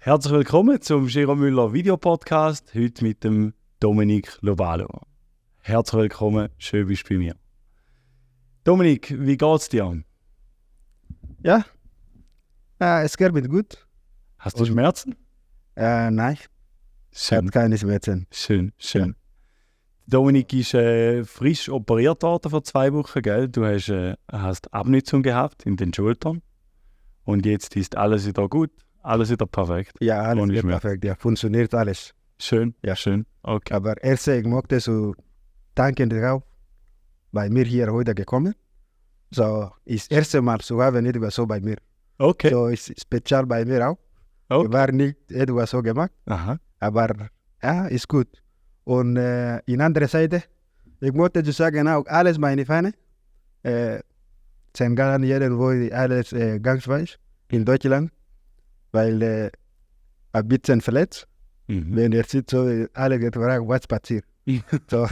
Herzlich willkommen zum Jérôme Müller Videopodcast, heute mit dem Dominic Lobalu. Herzlich willkommen, schön bist du bei mir. Dominic, wie geht's dir? Ja, es geht mir gut. Hast du Schmerzen? Nein, ich habe keine Schmerzen. Schön. Dominic ist frisch operiert worden vor 2 Wochen, gell? Du hast Abnutzung gehabt in den Schultern und jetzt ist alles wieder gut, alles wieder perfekt. Ja, alles Ohne geht Schmerzen. perfekt, ja, funktioniert alles. Schön, Ja. schön, okay. Aber erst, ich möchte so danken darauf, bei mir hier heute gekommen. So, ist das erste Mal, so haben nicht etwas so bei mir. Okay, So, ist speziell bei mir auch. okay. War nicht etwas so gemacht, Aha. aber ja, ist gut. Und in anderer Seite, ich möchte zu sagen, auch alles meine Fahne, sind gar nicht irgendwo alles ganz weiß in Deutschland, weil ein bisschen verletzt. Mhm. Wenn ihr sieht, so alle gefragt, was passiert. So.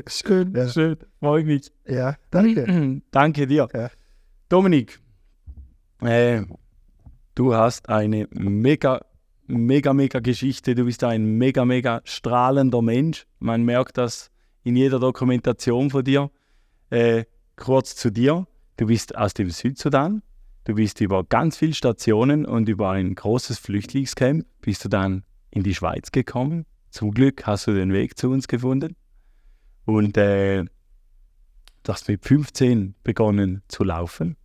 Schön, Ja. schön, freue mich. Ja, danke. Danke dir. Ja. Dominic, du hast eine mega Geschichte. Du bist ein mega strahlender Mensch. Man merkt das in jeder Dokumentation von dir. Kurz zu dir. Du bist aus dem Südsudan. Du bist über ganz viele Stationen und über ein großes Flüchtlingscamp bist du dann in die Schweiz gekommen. Zum Glück hast du den Weg zu uns gefunden. Und du hast mit 15 begonnen zu laufen.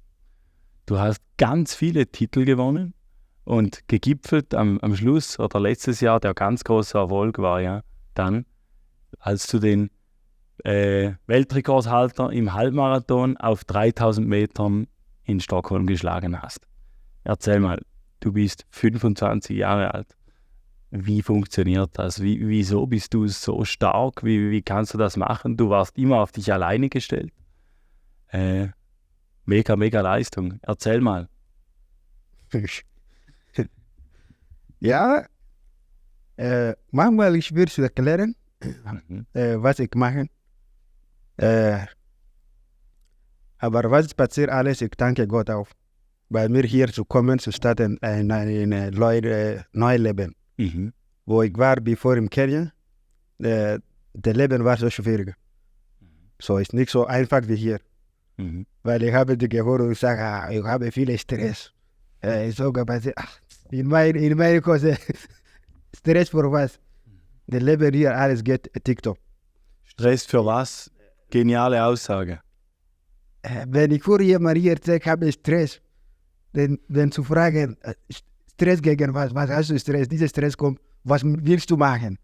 Du hast ganz viele Titel gewonnen und gegipfelt am Schluss oder letztes Jahr, der ganz große Erfolg war ja dann, als du den Weltrekordhalter im Halbmarathon auf 3000 Metern in Stockholm geschlagen hast. Erzähl mal, du bist 25 Jahre alt. Wie funktioniert das? Wieso bist du so stark? Wie kannst du das machen? Du warst immer auf dich alleine gestellt. Mega Leistung. Erzähl mal. Ja, manchmal ich will zu erklären, was ich mache. Aber was passiert alles, ich danke Gott auch. Bei mir hier zu kommen, zu starten, ein neues Leben. Mhm. Wo ich war bevor in Kenia, das Leben war so schwierig. So ist nicht so einfach wie hier. Mhm. Weil ich habe die gehört und gesagt, ich habe viel Stress. Ich sage, in meiner Kurse, Stress für was? Das Leben hier, alles geht TikTok. Stress für was? Geniale Aussage. Wenn ich vor jemandem hier sage, habe ich Stress, dann zu fragen, Stress gegen was hast du Stress? Dieser Stress kommt, was willst du machen?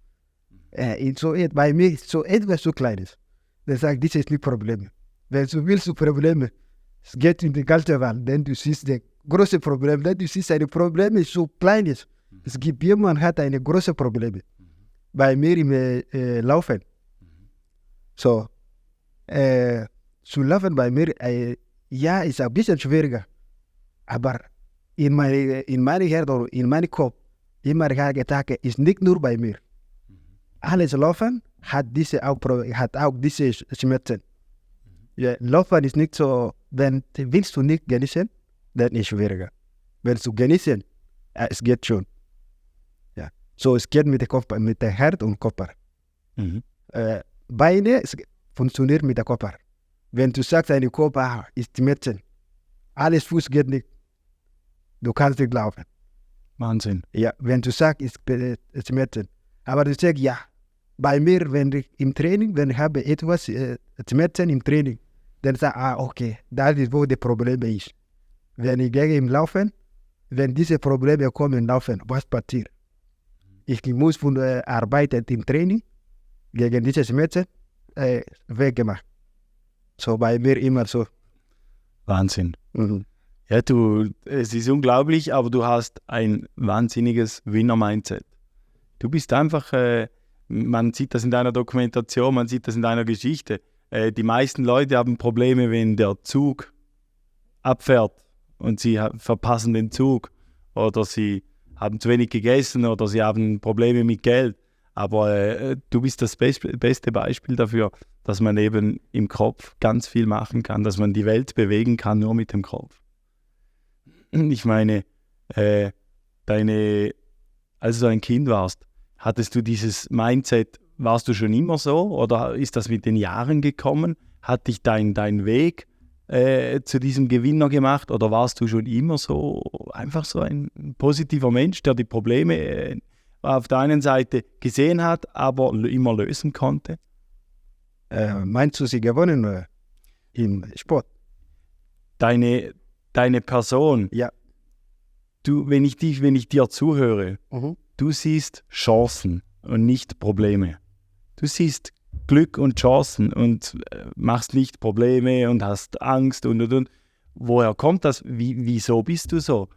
Bei mir ist so etwas so Kleines. Dann sagt, das ist nicht Problem. Wenn du willst, Probleme, es geht in die ganze Welt, denn du siehst das große Problem, denn du siehst ein Problem ist so kleines. Es gibt jemand, hat eine große Probleme. Bei mir im Laufen. So, zu laufen bei mir, ja, ist ein bisschen schwieriger. Aber in meine Herz oder in meinem Kopf, immer gedacht, ist nicht nur bei mir. Alles Laufen hat auch diese Schmerzen. Ja, Laufen ist nicht so, wenn willst du nicht genießen, dann ist es schwieriger. Wenn du genießen, es geht schon. Ja. So, es geht mit dem Kopf, mit dem Herz und Körper. Mhm. Beine funktioniert mit dem Körper. Wenn du sagst, dein Körper ist Schmerzen, alles Fuß geht nicht. Du kannst nicht laufen. Wahnsinn. Ja, wenn du sagst, ist Schmerzen. Aber du sagst, ja, bei mir, wenn ich im Training, wenn ich habe etwas Schmerzen im Training, dann sage ich, okay, das ist, wo das Problem ist. Wenn ich gehe im Laufen, wenn diese Probleme kommen, laufen, was passiert? Ich muss von arbeiten im Training, gegen diese Schmerzen, weggemacht. So bei mir immer so. Wahnsinn. Mhm. Ja, es ist unglaublich, aber du hast ein wahnsinniges Winner-Mindset. Du bist einfach, man sieht das in deiner Dokumentation, man sieht das in deiner Geschichte. Die meisten Leute haben Probleme, wenn der Zug abfährt und sie verpassen den Zug oder sie haben zu wenig gegessen oder sie haben Probleme mit Geld. Aber du bist das beste Beispiel dafür, dass man eben im Kopf ganz viel machen kann, dass man die Welt bewegen kann, nur mit dem Kopf. Ich meine, als du ein Kind warst, hattest du dieses Mindset, warst du schon immer so oder ist das mit den Jahren gekommen? Hat dich dein Weg zu diesem Gewinner gemacht oder warst du schon immer so, einfach so ein positiver Mensch, der die Probleme auf der einen Seite gesehen hat, aber immer lösen konnte? Meinst du, sie gewonnen im Sport? Deine Person, Ja. wenn ich dir zuhöre, Mhm. du siehst Chancen und nicht Probleme. Du siehst Glück und Chancen und machst nicht Probleme und hast Angst und. Woher kommt das? Wieso bist du so?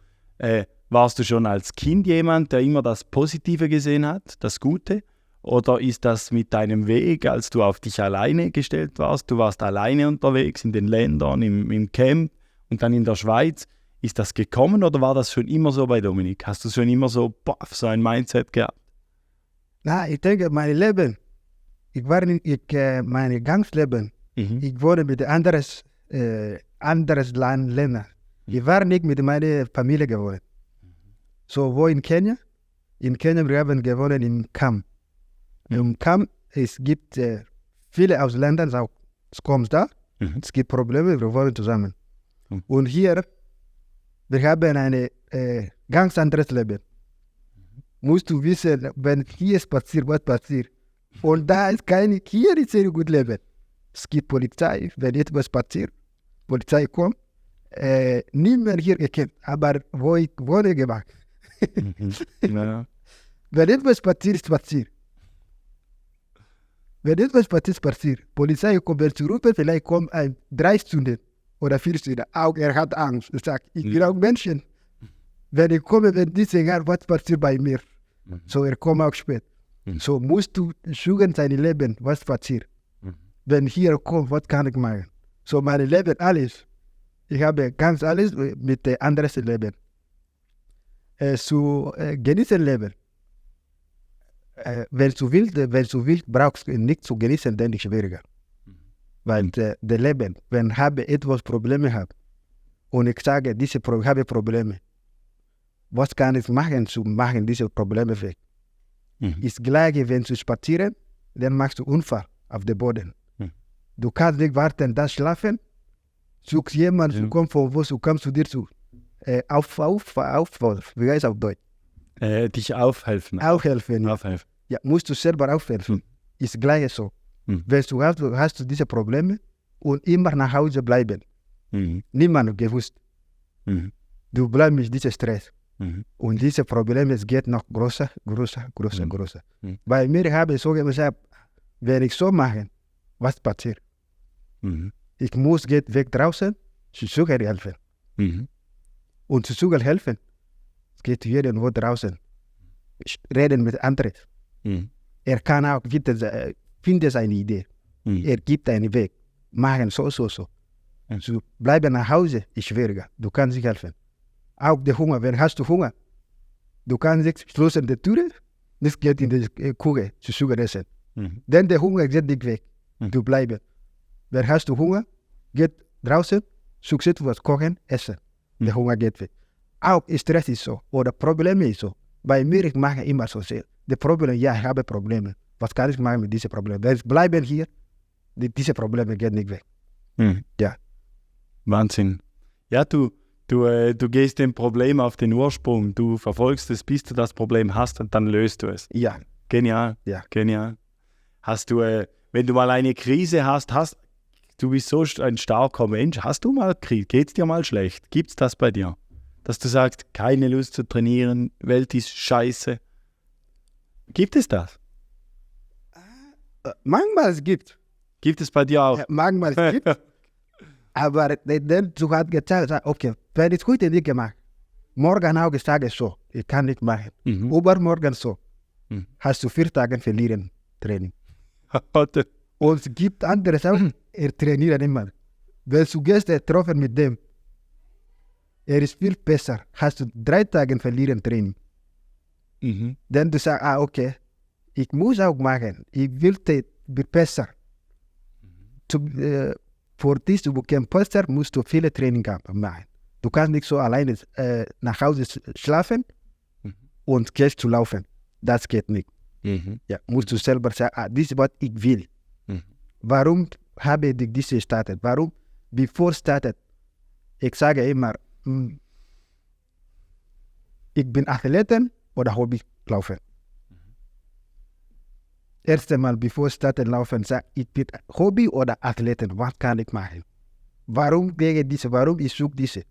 Warst du schon als Kind jemand, der immer das Positive gesehen hat, das Gute? Oder ist das mit deinem Weg, als du auf dich alleine gestellt warst? Du warst alleine unterwegs in den Ländern, im Camp und dann in der Schweiz. Ist das gekommen oder war das schon immer so bei Dominik? Hast du schon immer so ein Mindset gehabt? Na, ich denke, mein Leben, mein ganzes Leben, ich wurde mit anderes Ländern. Ich war nicht mit meiner Familie geworden. So, wo in Kenia wir haben gewohnt im Camp. Im Camp, es gibt viele Ausländer, auch es kommt da, es gibt Probleme, wir wohnen zusammen. Und hier, wir haben ein ganz anderes Leben. Musst du wissen, wenn hier es passiert, was passiert. Und da ist hier ist sehr gut Leben. Es gibt Polizei, wenn etwas passiert, Polizei kommt, niemand hier gekannt, aber wo ich wohne gemacht. Ja. Wenn etwas passiert, ist passiert. Wenn etwas passiert, Polizei kommt zu rufen, vielleicht kommt 3 Stunden oder 4 Stunden. Auch hat Angst. Er sagt, ich bin auch Menschen. Wenn ich komme, wenn die sagen, was passiert bei mir. So, kommt auch spät. So musst du suchen sein Leben, was passiert. Wenn hier kommt, was kann ich machen? So, mein Leben, alles. Ich habe ganz alles mit anderes Leben. Genießen Leben. Wenn du willst, brauchst du nicht zu genießen, dann ist es schwieriger. Weil das Leben, wenn ich etwas Probleme habe und ich sage, ich habe Probleme, was kann ich machen, diese Probleme weg? Ist gleich, wenn du spazieren, dann machst du Unfall auf dem Boden. Du kannst nicht warten, das schlafen, suchst jemanden, kommt von wo, du kommst zu dir zu. Wie heißt es auf Deutsch? Dich aufhelfen. Aufhelfen. Aufhelfen. Ja, musst du selber aufhelfen. Ist gleich so. Wenn du hast du diese Probleme und immer nach Hause bleiben. Niemand gewusst. Du bleibst mit diesem Stress. Und diese Probleme, es geht noch größer. Bei mir habe ich so gesagt, wenn ich so mache, was passiert? Ich muss weg draußen, zu suchen helfen. Und zu suchen helfen, es geht irgendwo draußen. Reden mit anderen. Er kann auch finden seine Idee. Er gibt einen Weg. Machen so. Zu bleiben nach Hause ist schwieriger. Du kannst nicht helfen. Auch der Hunger, wenn hast du Hunger, du kannst nicht schlossen die Tür, nicht geht in die Küche zu suchen essen. Denn der Hunger geht nicht weg. Du bleibst. Wenn hast du Hunger, geht draußen, suchst etwas kochen, essen. Der Hunger geht weg. Auch Stress ist so, oder Probleme ist so. Bei mir, ich mache immer so sehr. Die Probleme, ja, ich habe Probleme. Was kann ich machen mit diesen Problemen? Wenn ich bleibe hier, diese Probleme gehen nicht weg. Ja. Wahnsinn. Ja, du gehst dem Problem auf den Ursprung, du verfolgst es, bis du das Problem hast und dann löst du es. Ja. Genial. Ja. Genial. Hast du, wenn du mal eine Krise hast, du bist so ein starker Mensch, hast du mal Krise, geht es dir mal schlecht? Gibt es das bei dir? Dass du sagst, keine Lust zu trainieren, Welt ist scheiße. Gibt es das? Manchmal es gibt. Gibt es bei dir auch? Manchmal es gibt. Aber dann du hast gesagt, okay, wenn ich heute nicht gemacht, morgen auch sage ich so, ich kann nicht machen. Übermorgen so. Hast du 4 Tage verlieren Training. Und es gibt andere Sachen, trainieren immer. Wenn du gehst getroffen mit dem, ist viel besser. Hast du 3 Tage verlieren Training. Dann du sagst, okay, ich muss auch machen. Ich will besser. Für dies zu bekommen besser, musst du viele Training machen. Du kannst nicht so alleine nach Hause schlafen und gehst zu laufen. Das geht nicht. Ja, musst du selber sagen, das ist, was ich will. Warum habe ich diese gestartet? Warum, bevor startet, ich sage immer, ich bin Athleten oder Hobby laufen. Erst einmal, bevor ich starte laufen, sage ich bin Hobby oder Athleten, was kann ich machen? Warum gehe diese, warum ich suche diese?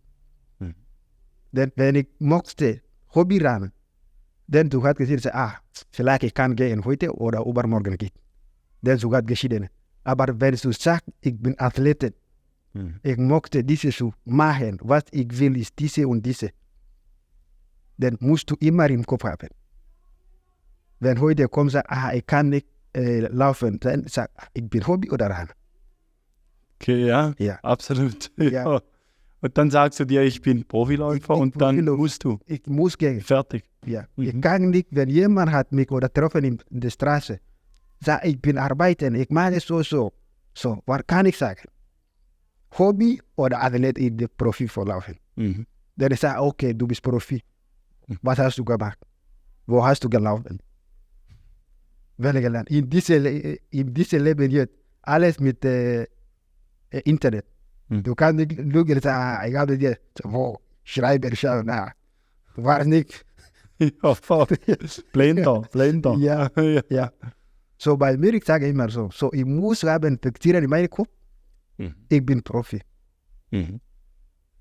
Denn wenn ich möchte Hobby rennen, dann du hast gesehen, vielleicht ich kann gehen heute oder übermorgen geht. Dann du hast geschieden. Aber wenn du sagst, ich bin Athletin, ich möchte diese zu machen, was ich will, ist diese und diese, dann musst du immer im Kopf haben. Wenn heute kommt, sagt, ich kann nicht laufen, dann sag ich bin Hobby oder Rennen. Okay, ja. Absolut. Ja. Und dann sagst du dir, ich bin Profiläufer und dann musst du. Ich muss gehen. Fertig. Ja. Ich kann nicht, wenn jemand hat mich oder getroffen in der Straße, sagt, ich bin arbeiten, ich mache so. So, was kann ich sagen? Hobby oder Athlet in der Profi vorlaufen. Dann ich sage, okay, du bist Profi. Was hast du gemacht? Wo hast du gelaufen? Gelernt. In diesem Leben jetzt, alles mit Internet. Du kannst nicht lügen und sagen, ich habe dir schreiben, schauen, war nicht. Blender. Ja. So bei mir, ich sage immer so, ich muss haben, fixieren in meinem Kopf, ich bin Profi.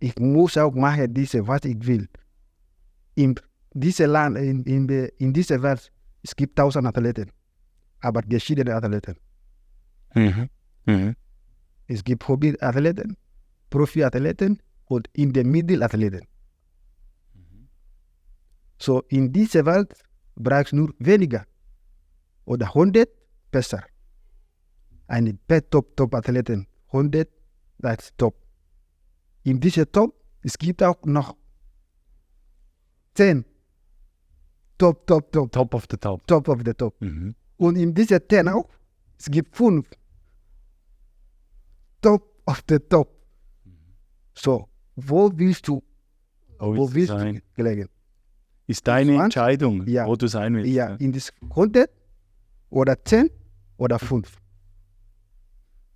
Ich muss auch machen, was ich will. In diesem Land, in dieser Welt, es gibt 1000 Athleten, aber verschiedene Athleten. Es gibt Hobby-Athleten, Profi-Athleten und in der Mittelathleten. So in dieser Welt brauchst du nur weniger oder 100 besser. Eine Top-Athleten, 100, das ist top. In dieser Top, es gibt auch noch 10 Top. Top of the top. Top of the top. Und in dieser 10 auch, es gibt 5 Top of the top. So, wo willst du gelegen? Ist deine Entscheidung, wo du sein willst. Ja, in das 100 oder 10 oder 5.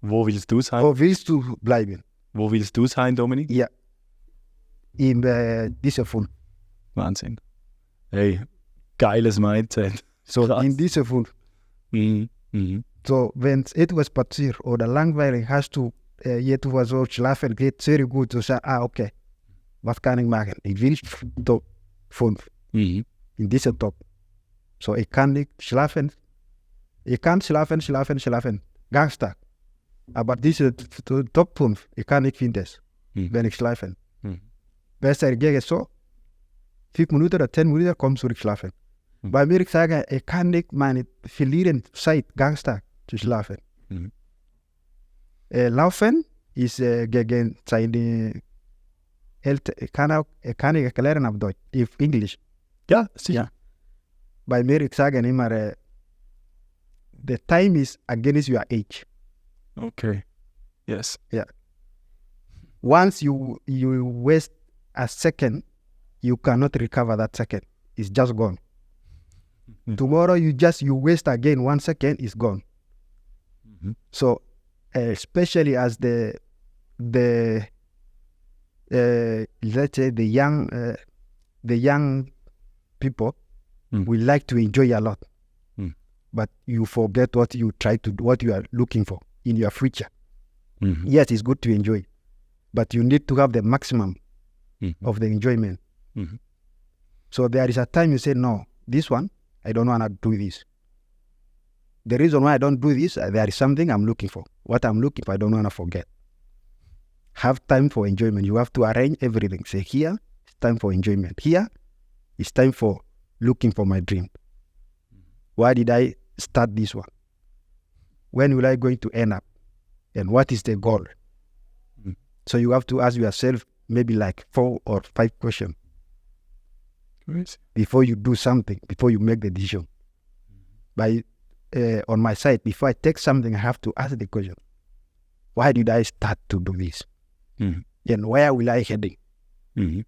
Wo willst du sein? Wo willst du bleiben? Wo willst du sein, Dominik? Ja, in dieser 5. Wahnsinn. Hey, geiles Mindset. So, krass. In dieser 5. So, wenn etwas passiert oder langweilig, hast du etwas so schlafen, geht sehr gut. Du sagst, okay, was kann ich machen? Ich will Top 5. In dieser Top. So, ich kann nicht schlafen. Ich kann schlafen, ganz Tag. Aber diese Top 5, ich kann nicht finden, wenn ich schlafe. Besser, ich gehe so, 5 Minuten oder 10 Minuten, komm zurück schlafen. Bei mir, ich sage, ich kann nicht meine verlieren Zeit, ganz Tag zu schlafen. Laufen ist gegen seine Eltern. Ich kann ich erklären auf Deutsch, auf Englisch. Ja, sicher. Ja. Bei mir, ich sage immer, the time is against your age. Okay. Yes. Yeah. Once you waste a second, you cannot recover that second. It's just gone. Tomorrow you waste again 1 second, it's gone. So especially as the let's say the young people, we like to enjoy a lot, but you forget what you are looking for in your future. Yes, it's good to enjoy, but you need to have the maximum of the enjoyment. So there is a time you say, no, this one, I don't want to do this. The reason why I don't do this, there is something I'm looking for. What I'm looking for, I don't want to forget. Have time for enjoyment. You have to arrange everything. Say, here, it's time for enjoyment. Here, it's time for looking for my dream. Why did I start this one? When will I going to end up? And what is the goal? So you have to ask yourself maybe like 4 or 5 questions. Before you do something, before you make the decision. On my side, before I take something, I have to ask the question, why did I start to do this? And where will I heading? Mhm.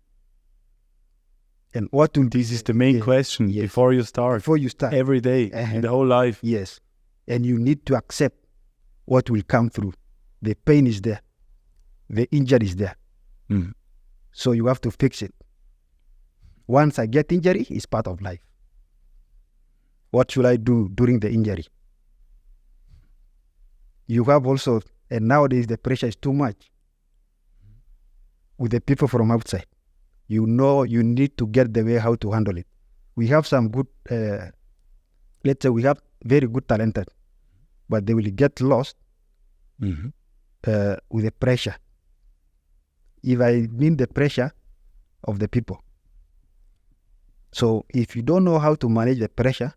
And what will This is the main question yes. before you start. Before you start. Every day, in the whole life. Yes. And you need to accept what will come through. The pain is there. The injury is there. Mhm. So you have to fix it. Once I get injury, it's part of life. What should I do during the injury? You have also, and nowadays the pressure is too much with the people from outside. You know you need to get the way how to handle it. We have some good, let's say we have very good talented, but they will get lost Mhm. with the pressure. If I mean the pressure of the people. So if you don't know how to manage the pressure,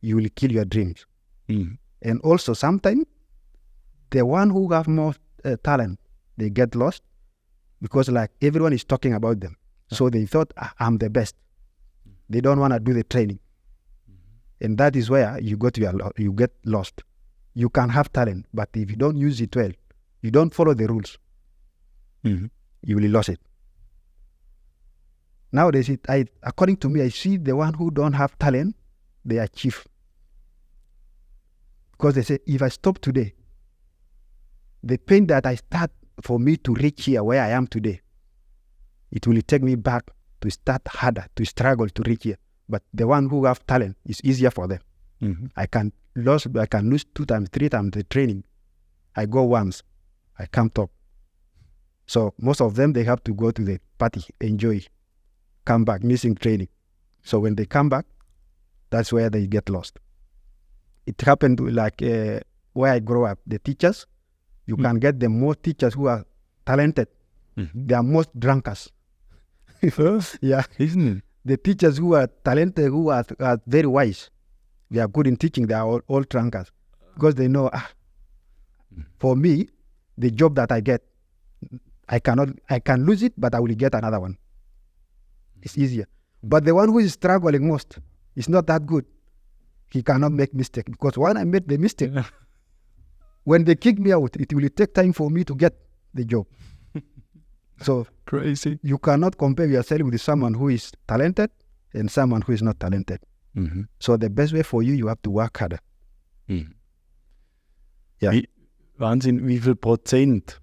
you will kill your dreams. Mhm. And also sometimes the one who have more talent, they get lost because like everyone is talking about them. So they thought, I'm the best. They don't want to do the training. And that is where you you get lost. You can have talent, but if you don't use it well, you don't follow the rules, Mhm. you will lose it. Nowadays, according to me, I see the one who don't have talent, they achieve. Because they say, if I stop today, the pain that I start for me to reach here where I am today, it will take me back to start harder, to struggle to reach here. But the one who have talent, it's easier for them. Mhm. I can lose 2 times, 3 times the training. I go once, I come top. So most of them, they have to go to the party, enjoy, come back, missing training. So when they come back, that's where they get lost. It happened like where I grow up, the teachers, you can get the more teachers who are talented. Mhm. They are most drunkards. Yeah. Isn't it? The teachers who are talented, who are very wise, they are good in teaching, they are all drunkards. Because they know, for me, the job that I get, I can lose it, but I will get another one. It's easier. But the one who is struggling most is not that good. He cannot make mistake. Because when I made the mistake, when they kick me out, it will take time for me to get the job. So Crazy. you cannot compare yourself with someone who is talented and someone who is not talented. Mhm. So the best way for you, you have to work harder. Mhm. Ja. Wahnsinn, wie viel Prozent,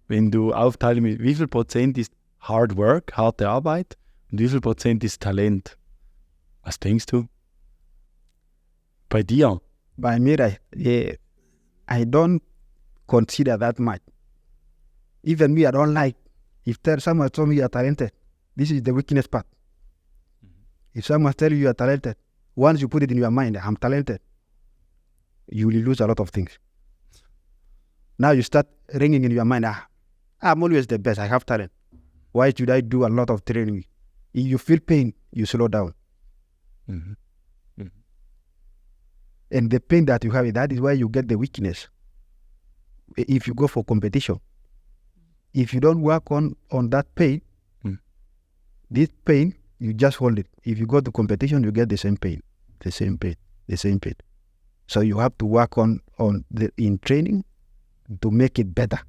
wenn du aufteilen willst, wie viel Prozent ist Hard Work, harte Arbeit und wie viel Prozent ist Talent? Was denkst du? Bei dir? By me, I don't consider that much. Even me, I don't like. If someone told me you are talented, this is the weakness part. If someone tells you are talented, once you put it in your mind, I'm talented, you will lose a lot of things. Now you start ringing in your mind, I'm always the best, I have talent. Why should I do a lot of training? If you feel pain, you slow down. Mhm. And the pain that you have, that is why you get the weakness. If you go for competition, if you don't work on that pain, this pain, you just hold it. If you go to competition, you get the same pain. So you have to work in training to make it better.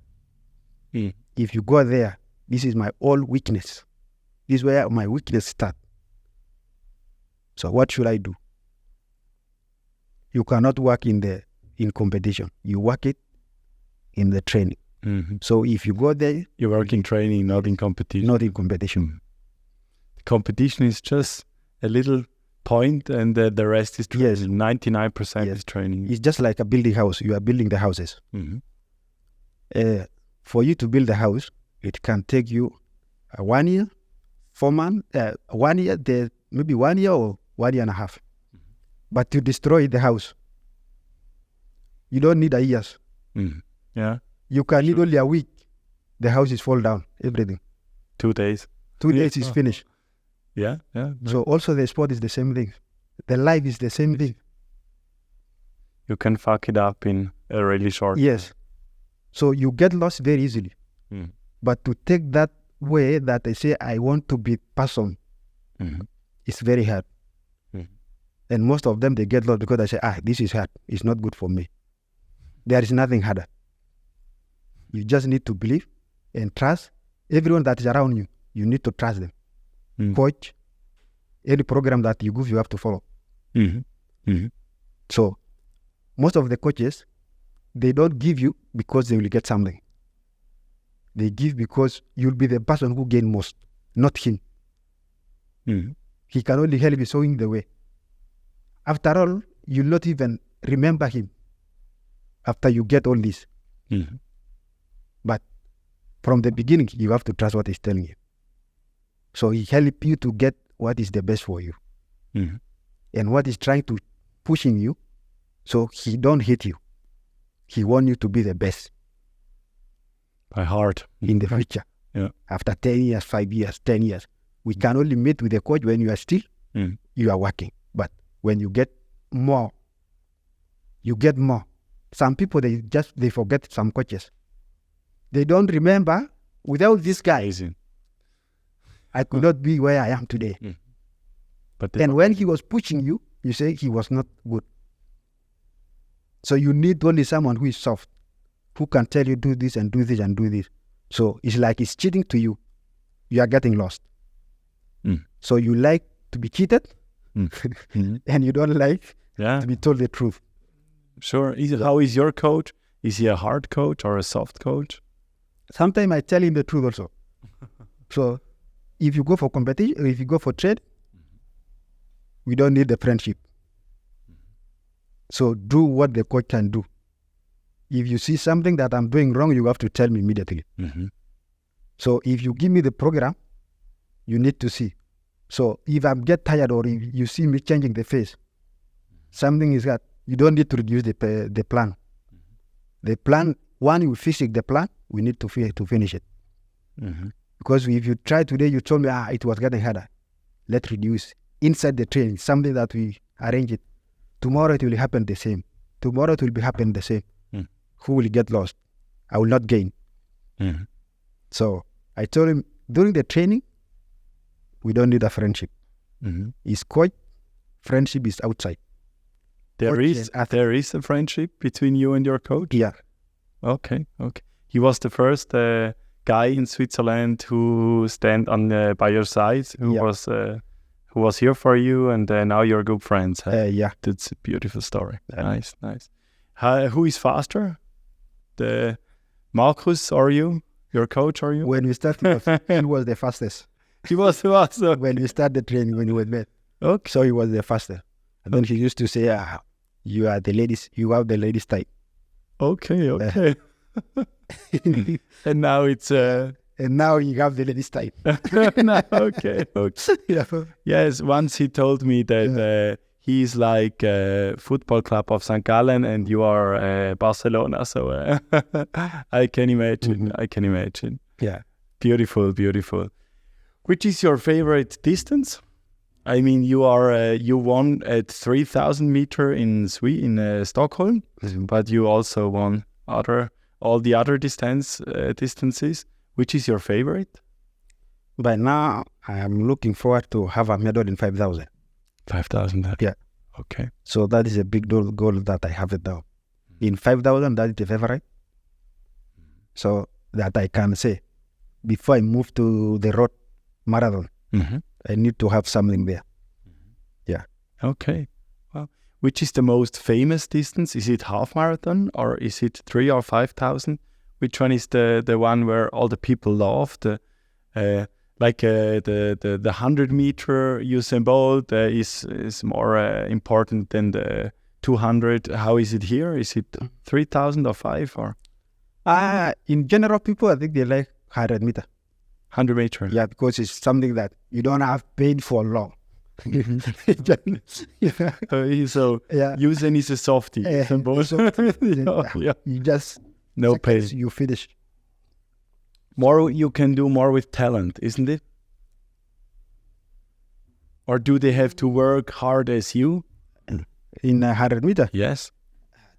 If you go there, this is my all weakness. This is where my weakness starts. So what should I do? You cannot work in competition. You work it in the training. Mhm. So if you go there, You work in training, not in competition. not in competition. Competition is just a little point and the rest is training. Yes. 99% Yes. is training. It's just like a building house. You are building the houses. Mhm. For you to build a house, it can take you 1 year, 4 months, 1 year, maybe 1 year or 1 year and a half. But to destroy the house, you don't need a year. Mhm. Yeah, You can need only a week. The house is fall down, everything. 2 days. 2 Yeah. days is finished. Yeah. So also the sport is the same thing. The life is the same thing. You can fuck it up in a really short. Yes. So you get lost very easily. Mm. But to take that way that I say I want to be person, Mhm. it's very hard. Mhm. And most of them, they get lost because they say, this is hard. It's not good for me. There is nothing harder. You just need to believe and trust everyone that is around you. you need to trust them. Mm. Coach, any program that you give, you have to follow. Mm-hmm. Mm-hmm. So most of the coaches, they don't give you because they will get something. They give because you'll be the person who gain most, not him. Mm-hmm. He can only help you showing the way. After all, you'll not even remember him after you get all this. Mm-hmm. But from the beginning, you have to trust what he's telling you. So he help you to get what is the best for you. Mm-hmm. And what is trying to pushing you, so he don't hate you. He want you to be the best By heart. in the future. Yeah. After 10 years, 5 years, 10 years. We can only meet with the coach when you are still, you are working. But when you get more, you get more. Some people, they forget some coaches. They don't remember, without this guy, Amazing. I could not be where I am today. But And when he was pushing you, you say he was not good. So you need only someone who is soft, who can tell you do this and do this and do this. So it's like he's cheating to you. You are getting lost. So you like to be cheated, and you don't like to be told the truth. Sure. How is your coach? Is he a hard coach or a soft coach? Sometimes I tell him the truth also. So if you go for competition, or if you go for trade, we don't need the friendship. So do what the coach can do. If you see something that I'm doing wrong, you have to tell me immediately. So if you give me the program, you need to see. So if I get tired or if you see me changing the face, something is that you don't need to reduce the plan. The plan, when you finish the plan, we need to finish it. Because if you try today, you told me, it was getting harder. Let's reduce inside the training, something that we arrange it. Tomorrow it will happen the same. Tomorrow it will be happen the same. Who will get lost? I will not gain. So I told him, during the training, we don't need a friendship. His coach, friendship is outside. There is a friendship between you and your coach? Yeah. Okay. He was the first guy in Switzerland who stand on by your side, who was here for you, and now you're good friends. Yeah. That's a beautiful story. Nice. Who is faster? The Marcus or you? Your coach or you? When we started, he was the fastest. He was the fastest. When we started the training, when we met. Okay. So he was the fastest. And then he used to say, you have the ladies type. Okay. And now it's... And now you have the ladies type. Okay. Yes, once he told me that he's like football club of St. Gallen and you are Barcelona. So I can imagine. Yeah. Beautiful. Which is your favorite distance? I mean, you won at 3,000 meter in Stockholm, but you also won all the other distances. Which is your favorite? By now, I am looking forward to have a medal in 5,000. 5,000? Yeah. Okay. So that is a big goal that I have it now. In 5,000, that is the favorite. So that I can say, before I move to the road marathon, I need to have something there. Yeah. Okay. Well, which is the most famous distance? Is it half marathon or is it 3,000 or 5,000? Which one is the one where all the people love? The 100 meter Usain Bolt is more important than the 200. How is it here? Is it 3,000 or 5 or? In general, people I think they like 100 meter. 100 meter. Yeah, because it's something that you don't have paid for long. So Usain is a softie. You just no pay. You finish. You can do more with talent, isn't it? Or do they have to work hard as you? In 100 meter? Yes.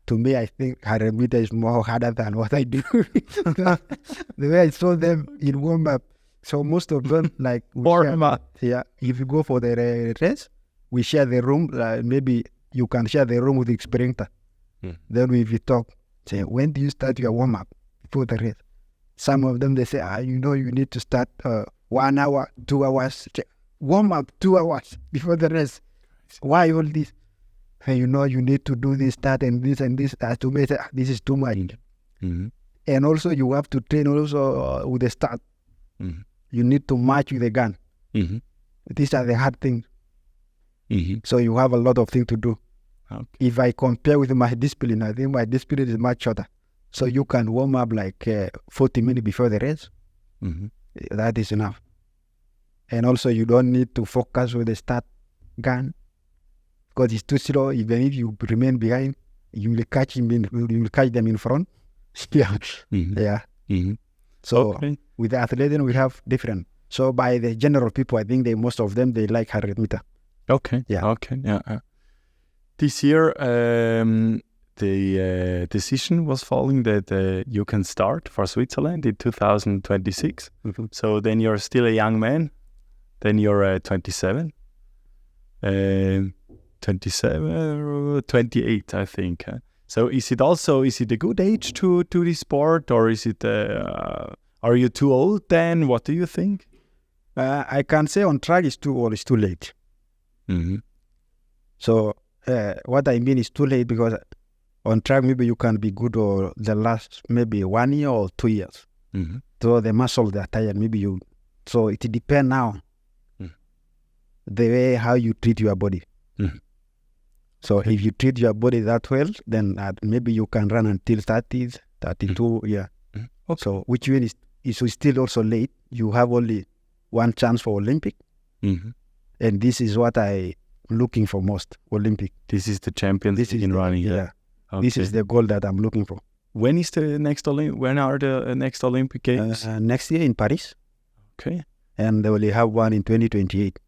To me, I think 100 meter is more harder than what I do. The way I saw them in warm-up. So most of them, like... warm-up. Yeah. If you go for the race, we share the room. Maybe you can share the room with the sprinter. Then if you talk, say, when do you start your warm-up before the race? Some of them, they say, you need to start 1 hour, 2 hours, warm up 2 hours before the race. Why all this? Hey, you need to do this, that, and this, to make it, this is too much. Mm-hmm. And also you have to train also with the start. Mm-hmm. You need to march with the gun. Mm-hmm. These are the hard things. Mm-hmm. So you have a lot of things to do. Okay. If I compare with my discipline, I think my discipline is much shorter. So you can warm up like 40 minutes before the race. Mm-hmm. That is enough. And also you don't need to focus with the start gun because it's too slow. Even if you remain behind, you will catch them in front. Yeah. Mm-hmm. Yeah. Mm-hmm. So with the athletics, we have different. So by the general people, I think most of them, they like 100 meter. Okay. Yeah. Okay. Yeah. This year, the decision was falling that you can start for Switzerland in 2026. Mm-hmm. So then you're still a young man. Then you're 27. 28, I think. So is it a good age to this sport, or is it? Are you too old then? What do you think? I can say on track is too old, it's too late. Mm-hmm. So what I mean is too late because on track maybe you can be good or the last maybe 1 year or 2 years. Mm-hmm. So the muscle they are tired, maybe you. So it depends now the way how you treat your body. Mm-hmm. So if you treat your body that well, then maybe you can run until 30, 32, yeah. Mm-hmm. Okay. So which means it's still also late. You have only one chance for Olympic. Mm-hmm. And this is what I looking for most, Olympic. This is the Champions League in running. Yeah. Okay. This is the goal that I'm looking for. When are the next Olympic Games? Next year in Paris. Okay. And they will have one in 2028.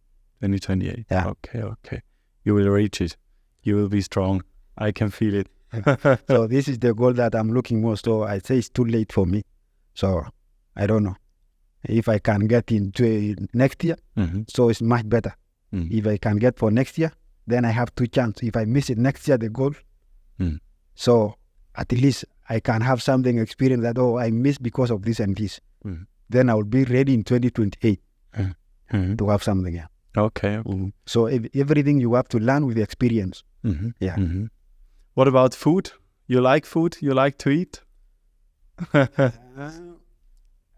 2028. Yeah. Okay. You will reach it. You will be strong. I can feel it. So this is the goal that I'm looking for. So I say it's too late for me. So I don't know. If I can get into next year, mm-hmm. so it's much better. Mm-hmm. If I can get for next year, then I have 2 chances. If I miss it next year, the goal. So at least I can have something experience that, I missed because of this and this. Mm-hmm. Then I will be ready in 2028 mm-hmm. to have something. Yeah. Okay. Mm-hmm. So everything you have to learn with the experience. Mm-hmm. Yeah. Mm-hmm. What about food? You like food? You like to eat?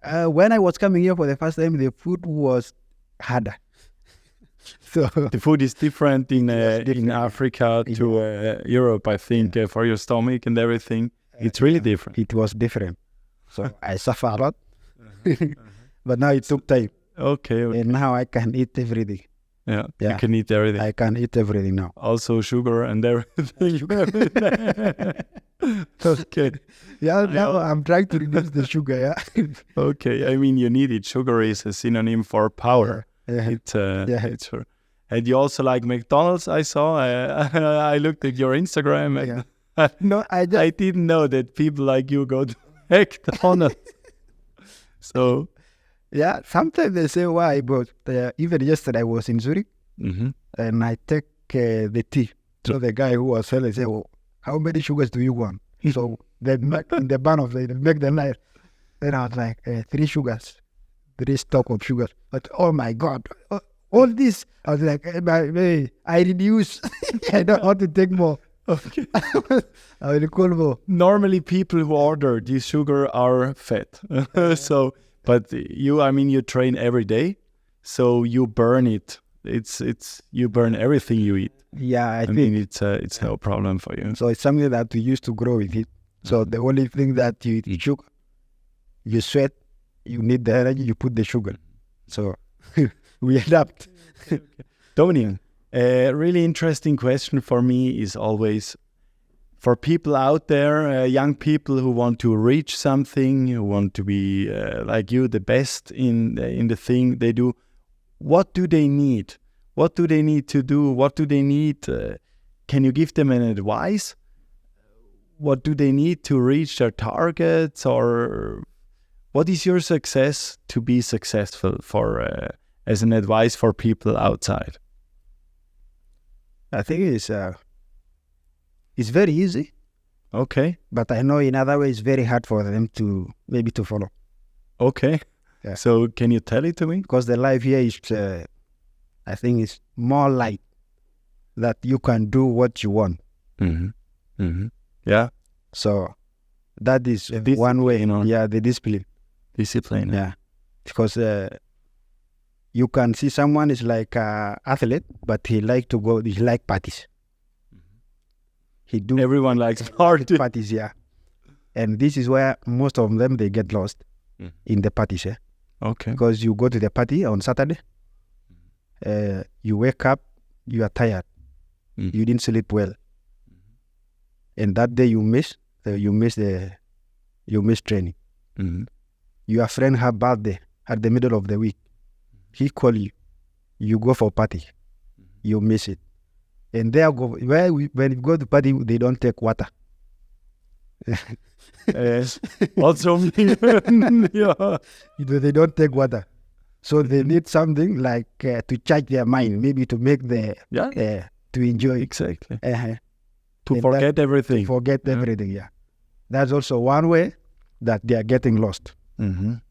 When I was coming here for the first time, the food was harder. So the food is different in Africa to Europe, I think, for your stomach and everything. It's really different. It was different. So I suffer a lot. But now it took time. Okay. And now I can eat everything. Yeah, you can eat everything. I can eat everything now. Also sugar and everything. Okay. Yeah, now I'm trying to reduce the sugar, yeah. Okay, I mean, you need it. Sugar is a synonym for power. Yeah. It's sure. And you also like McDonald's, I saw. I looked at your Instagram. And no, I didn't know that people like you go to McDonald's. So... Yeah, sometimes they say why, but even yesterday I was in Zurich and I take the tea. So the guy who was selling said, how many sugars do you want? So they make in the bun of they make the knife. Then I was like, 3 sugars, 3 stock of sugar. But oh my God, all this, I was like, I reduce. I don't want to take more. Okay. I will call more. Normally people who order this sugar are fat. So... But you train every day, so you burn it. You burn everything you eat. Yeah, I think it's no problem for you. So it's something that you used to grow with it. So the only thing that you eat sugar, you sweat, you need the energy, you put the sugar. So we adapt. Okay. Dominic, a really interesting question for me is always, for people out there, young people who want to reach something, who want to be like you, the best in the thing they do, what do they need? What do they need to do? What do they need? Can you give them an advice? What do they need to reach their targets? Or what is your success to be successful for as an advice for people outside? I think it's very easy. Okay. But I know in other ways it's very hard for them to follow. Okay. Yeah. So can you tell it to me? Because the life here is, I think, it's more light, that you can do what you want. Yeah. So that is The one way. discipline, Yeah, the discipline. Discipline. Yeah, because you can see someone is like athlete, but he like parties. He do Everyone likes party. parties, yeah. And this is where most of them, they get lost in the parties, yeah. Okay. Because you go to the party on Saturday, you wake up, you are tired, you didn't sleep well, and that day you miss training. Your friend have birthday at the middle of the week, he call you, you go for party, you miss it, and when you go to party, they don't take water. Yes. Also, yeah. They don't take water, so they need something like to charge their mind, maybe to make the to enjoy. Exactly. To forget everything. Forget everything. Yeah, that's also one way that they are getting lost. The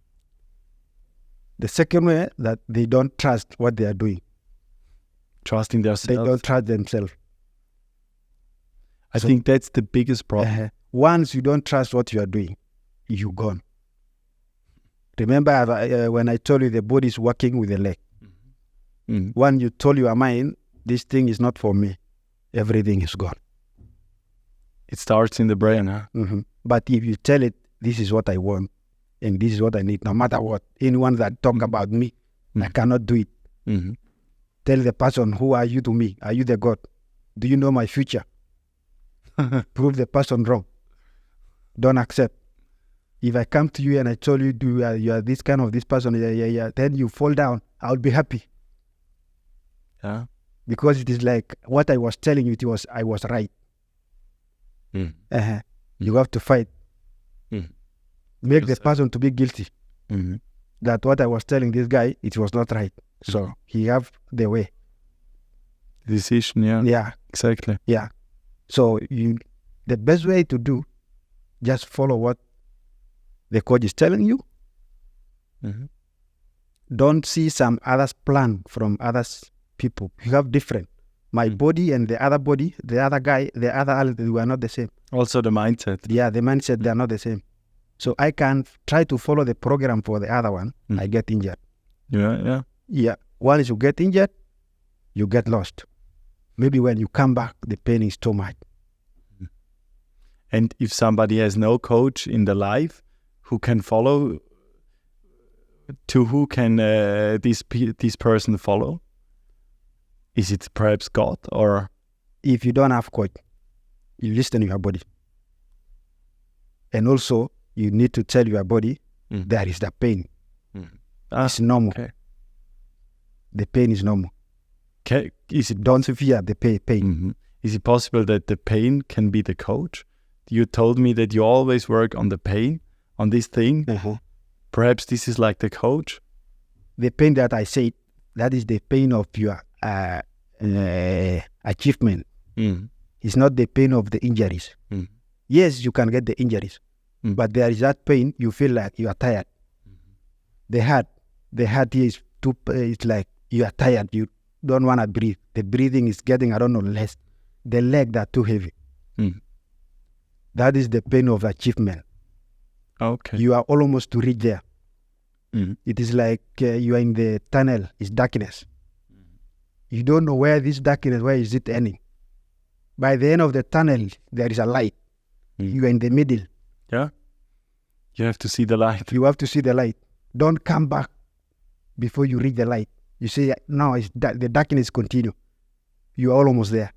second way, that they don't trust what they are doing. Trusting themselves. They don't trust themselves. I think that's the biggest problem. Once you don't trust what you are doing, you're gone. Remember when I told you the body is working with the leg. When you told your mind, this thing is not for me, everything is gone. It starts in the brain, huh? But if you tell it, this is what I want, and this is what I need, no matter what, anyone that talk about me, I cannot do it. Tell the person, who are you to me? Are you the God? Do you know my future? Prove the person wrong. Don't accept. If I come to you and I told you, you are this kind of this person, then you fall down, I'll be happy. Yeah. Because it is like what I was telling you, I was right. You have to fight. Make the person to be guilty. That what I was telling this guy, it was not right. So he have the way. Decision, yeah. Yeah. Exactly. Yeah. So the best way to do, just follow what the coach is telling you. Don't see some others plan from others people. You have different. My body and the other body, the other guy, the other athlete, we are not the same. Also the mindset. Yeah, the mindset, they are not the same. So I can try to follow the program for the other one. I get injured. Yeah. Once you get injured, you get lost. Maybe when you come back, the pain is too much. And if somebody has no coach in the life, who can follow? To who can this person follow? Is it perhaps God, or? If you don't have coach, you listen to your body. And also, you need to tell your body, there is the pain. It's normal. Okay. The pain is normal. Don't fear the pain. Is it possible that the pain can be the coach? You told me that you always work on the pain, on this thing. Perhaps this is like the coach? The pain that I said, that is the pain of your achievement. It's not the pain of the injuries. Yes, you can get the injuries, but there is that pain, you feel like you are tired. The heart is too, it's like you are tired, you don't want to breathe. The breathing is getting, less. The legs are too heavy. That is the pain of achievement. Okay. You are almost to reach there. It is like you are in the tunnel, it's darkness. You don't know where this darkness, where is it ending. By the end of the tunnel, there is a light. You are in the middle. Yeah. You have to see the light. You have to see the light. Don't come back before you reach the light. You say, no, the darkness continue. You are almost there.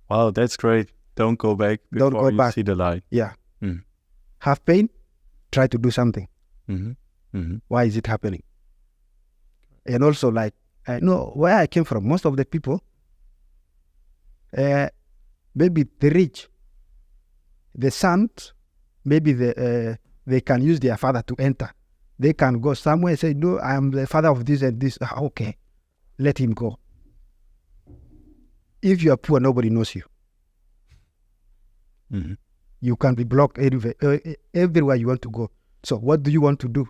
Wow, that's great. Don't go back before you see the light. Yeah. Have pain, try to do something. Why is it happening? And also, like, I know where I came from, most of the people, maybe the rich, the sons, maybe they can use their father to enter. They can go somewhere and say, no, I am the father of this and this. Okay, let him go. If you are poor, nobody knows you. You can be blocked everywhere you want to go. So what do you want to do?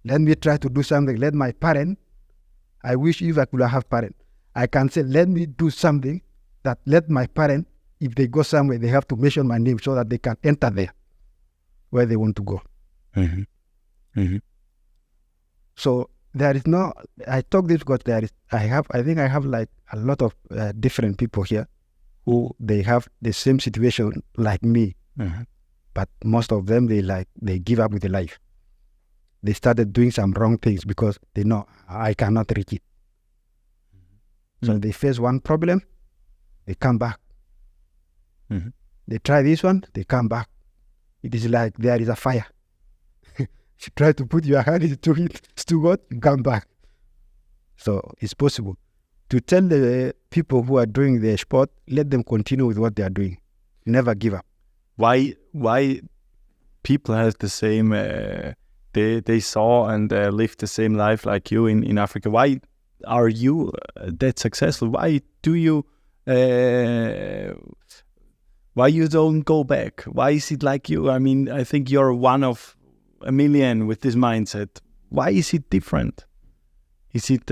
let me try to do something. Let my parent, I wish if I could have parents, I can say, let me do something that let my parent, if they go somewhere, they have to mention my name so that they can enter there where they want to go. So there is no, I talk this because I think I have like a lot of different people here who they have the same situation like me, but most of them, they give up with their life. They started doing some wrong things because they know I cannot reach it. So they face one problem, they come back. They try this one, they come back. It is like there is a fire. You try to put your hand into it, it's too hot, you come back. So it's possible. To tell the people who are doing the sport, let them continue with what they are doing. Never give up. Why people have the same, they saw and lived the same life like you in Africa? Why are you that successful? Why do you, why you don't go back? Why is it like you? I mean, I think you're one of a million with this mindset. Why is it different? Is it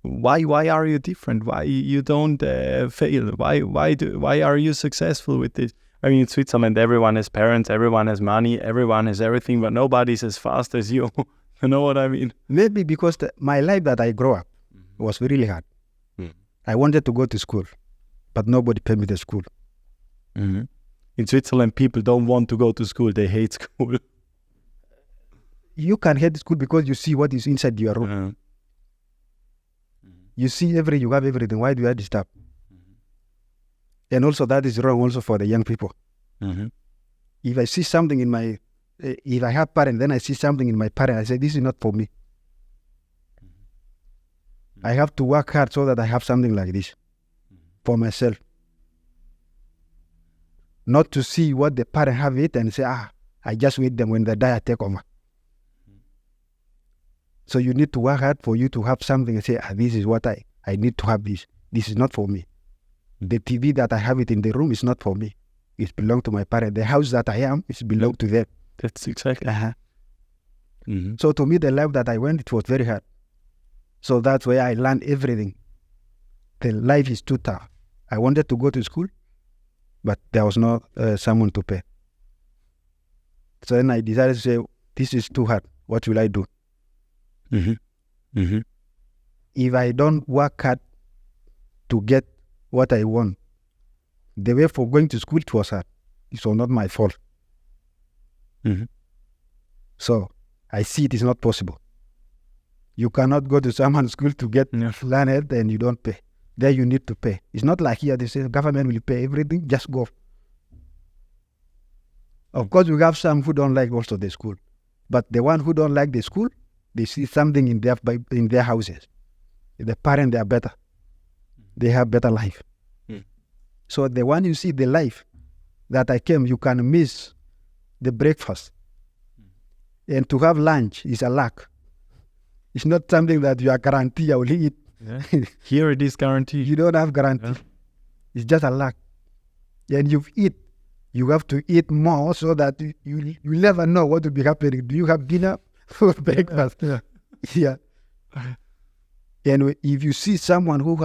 why are you different? Why you don't fail? Why are you successful with this? I mean, in Switzerland, everyone has parents, everyone has money, everyone has everything, but nobody's as fast as you. You know what I mean? Maybe because my life that I grew up was really hard. I wanted to go to school, but nobody paid me to school. In Switzerland, people don't want to go to school. They hate school. You can hate school because you see what is inside your room. You see you have everything. Why do I disturb? And also that is wrong also for the young people. If I see something in if I have parents, then I see something in my parent, I say, this is not for me. I have to work hard so that I have something like this for myself. Not to see what the parent have it and say, I just wait them when they die, I take over. So you need to work hard for you to have something and say, this is what I need to have this. This is not for me. The TV that I have it in the room is not for me. It belongs to my parents. The house that I am, it belongs to them. That's exactly. So to me, the life that I went, it was very hard. So that's where I learned everything. The life is too tough. I wanted to go to school, but there was no someone to pay. So then I decided to say, this is too hard. What will I do? If I don't work hard to get what I want, the way for going to school, it was hard. It was not my fault. So I see it is not possible. You cannot go to someone's school to get learn it and you don't pay. There you need to pay. It's not like here they say government will pay everything, just go. Of course, we have some who don't like also the school. But the one who don't like the school, they see something in their houses. The parents, they are better. They have better life. So the one you see the life that I came, you can miss the breakfast. And to have lunch is a luck. It's not something that you are guaranteed I will eat. Here it is guaranteed. You don't have guarantee. It's just a luck. And you have to eat more so that you never know what will be happening. Do you have dinner or breakfast? Yeah. And if you see someone who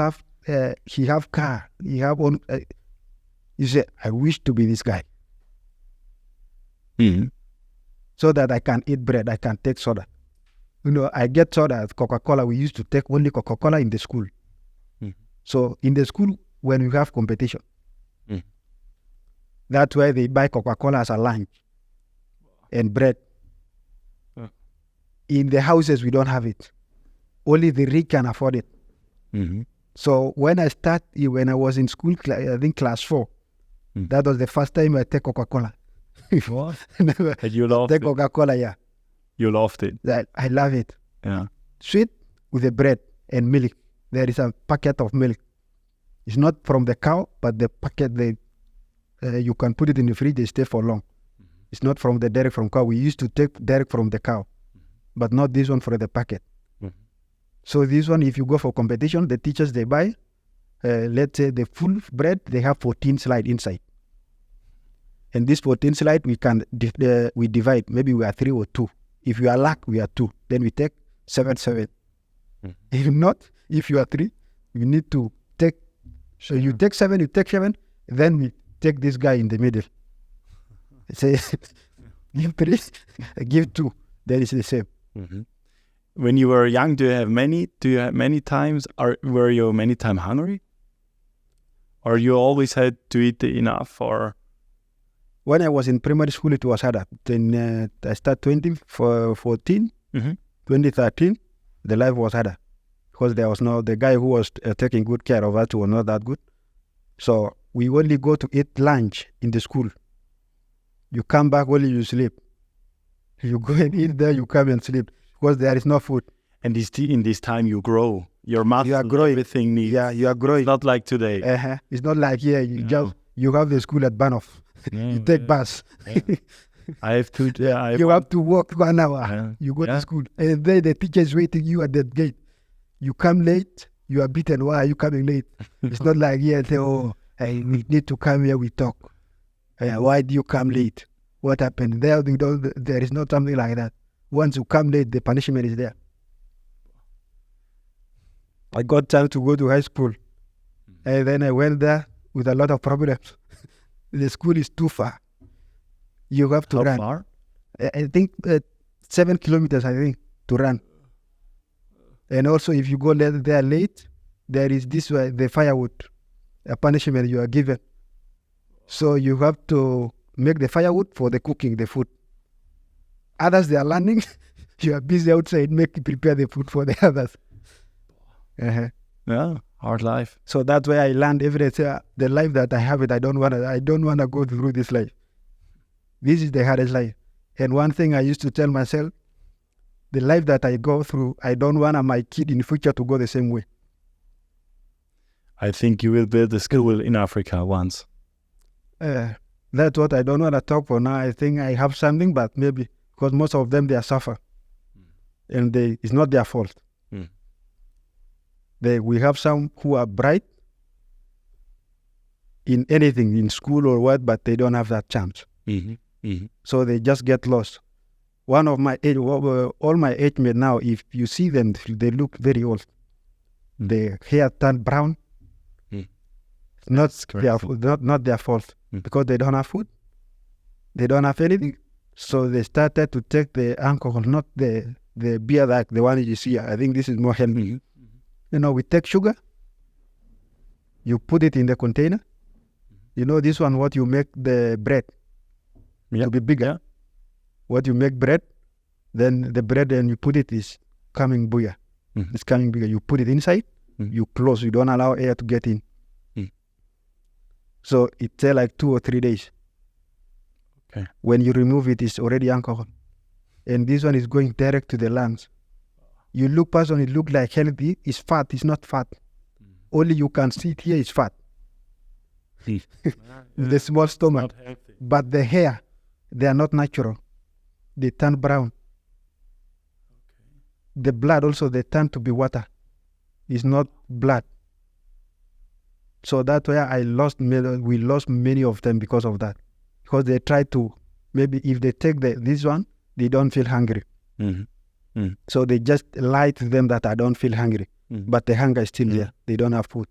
he have car, he have own, you say, I wish to be this guy. So that I can eat bread, I can take soda. You know, I get soda at Coca-Cola. We used to take only Coca-Cola in the school. So in the school, when we have competition, that's why they buy Coca-Cola as a lunch and bread. In the houses, we don't have it. Only the rich can afford it. So when I was in school, I think class 4, that was the first time I take Coca-Cola. What? And you loved it? Coca-Cola, yeah. You loved it? I love it. Yeah. Sweet with the bread and milk. There is a packet of milk. It's not from the cow, but the packet, you can put it in the fridge, they stay for long. It's not from the dairy from cow. We used to take dairy from the cow, but not this one for the packet. So this one, if you go for competition, the teachers, they buy, let's say the full bread, they have 14 slides inside. And this 14 slide, we divide. Maybe we are 3 or 2. If you are luck, we are 2. Then we take 7. If not, if you are 3, you need to take. So you take 7, then we take this guy in the middle. Say, give 3, give 2. Then it's the same. Mm-hmm. When you were young, do you have many times, or were you many times hungry? Or you always had to eat enough, or? When I was in primary school, it was harder. Then I started 2014, 2013, the life was harder. Because there was the guy who was taking good care of us was not that good. So we only go to eat lunch in the school. You come back, only you sleep. You go and eat there, you come and sleep. Because there is no food. And in this time you grow. Your muscles, you are growing. Everything needs. Yeah, you are growing. It's not like today. It's not like here. You have the school at Banov. You take bus. Yeah. I have to. You have to walk 1 hour. You go to school, and then the teacher is waiting you at that gate. You come late. You are beaten. Why are you coming late? It's not like here. Say, we need to come here. We talk. Why do you come late? What happened? There is not something like that. Once you come late, the punishment is there. I got time to go to high school, and then I went there with a lot of problems. The school is too far. You have to run. How far? I think 7 kilometers, to run. And also, if you go there late, there is the firewood, a punishment you are given. So you have to make the firewood for the cooking, the food. Others, they are learning. You are busy outside, prepare the food for the others. Yeah, hard life. So that's why I learned everything. The life that I have, I don't wanna go through this life. This is the hardest life. And one thing I used to tell myself, the life that I go through, I don't want my kid in the future to go the same way. I think you will build a school in Africa once. That's what I don't want to talk for now. I think I have something, but maybe because most of them, they suffer. And it's not their fault. We have some who are bright in anything, in school or what, but they don't have that chance. So they just get lost. One of my age, all my age mates now, if you see them, they look very old. The hair turned brown. Not their fault, because they don't have food. They don't have anything. So they started to take the alcohol, not the beer, like the one you see. I think this is more healthy. We take sugar. You put it in the container. This one, what you make the bread to be bigger. What you make bread, then the bread and you put it is coming bigger. It's coming bigger. You put it inside, you close. You don't allow air to get in. So it takes like 2 or 3 days. Okay. When you remove it, it's already alcohol. And this one is going direct to the lungs. You look past on it, look like healthy. It's fat. It's not fat. Only you can see it here is fat. The small stomach. But the hair, they are not natural. They turn brown. Okay. The blood also, they turn to be water. It's not blood. So that's why we lost many of them because of that. Because they try to, maybe if they take this one, they don't feel hungry. So they just lie to them that I don't feel hungry. But the hunger is still there. They don't have food.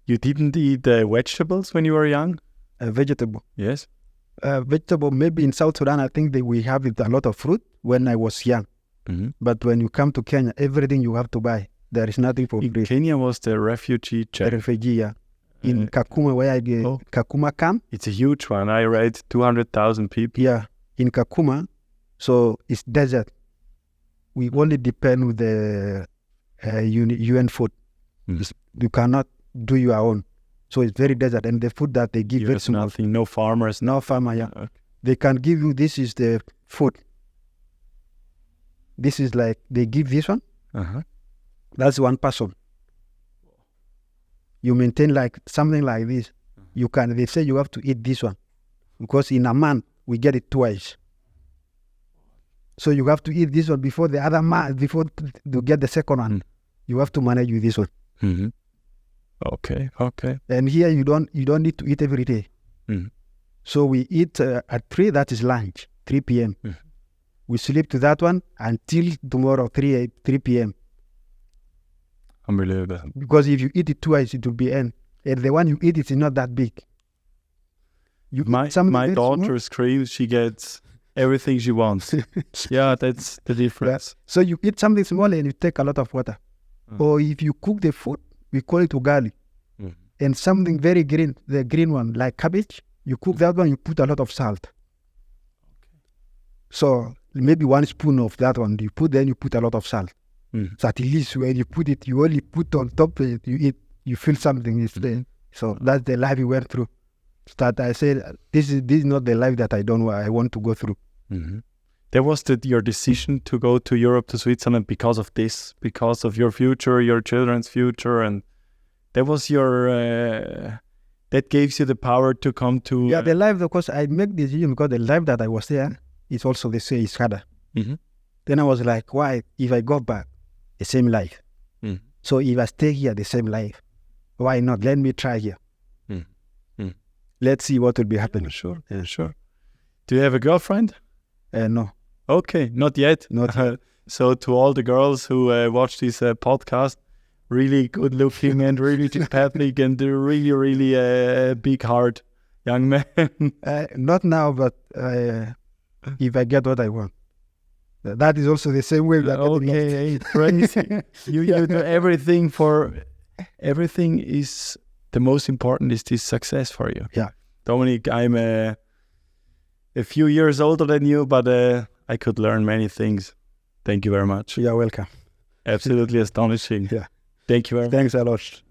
You didn't eat vegetables when you were young? Vegetable. Yes. Vegetable, maybe in South Sudan, I think we have a lot of fruit when I was young. But when you come to Kenya, everything you have to buy. There is nothing for free. Kenya was the refugee check. Yeah. In Kakuma, where I get Kakuma camp. It's a huge one. I read 200,000 people. Yeah. In Kakuma, so it's desert. We only depend with the UN food. You cannot do your own. So it's very desert. And the food that they give, there's nothing, no farmers. No farmer, yeah. Okay. They can give you, this is the food. This is like, they give this one. That's one person. You maintain like something like this. They say you have to eat this one. Because in a month, we get it twice. So you have to eat this one before the other month, before to get the second one. You have to manage with this one. Okay. And here you don't need to eat every day. So we eat at 3, that is lunch, 3 p.m. We sleep to that one until tomorrow 3 p.m. Unbelievable. Because if you eat it twice, it will be end. And the one you eat is not that big. My daughter screams, she gets everything she wants. Yeah, that's the difference. Yeah. So you eat something small and you take a lot of water. Or if you cook the food, we call it ugali. And something very green, the green one, like cabbage, you cook that one, you put a lot of salt. So maybe 1 spoon of that one, you put a lot of salt. So at least when you put it, you only put on top, you eat, you feel something is there. So that's the life we went through. That I said, this is not the life that I want to go through. That was your decision to go to Europe, to Switzerland, because of this, because of your future, your children's future, and that was that gives you the power to come to... Yeah, the life, of course, I make the decision because the life that I was there is also the same, it's harder. Then I was like, why, if I go back, the same life. So if I stay here, the same life, why not? Let me try here. Let's see what will be happening. Sure. Do you have a girlfriend? No. Okay, not yet. So to all the girls who watch this podcast, really good looking and really sympathetic and really, really big heart young man. Not now, but if I get what I want. That is also the same way. Okay, crazy. You do everything is, the most important is this success for you. Yeah. Dominic, I'm a few years older than you, but I could learn many things. Thank you very much. You're welcome. Absolutely astonishing. Yeah. Thank you very much. Thanks a lot.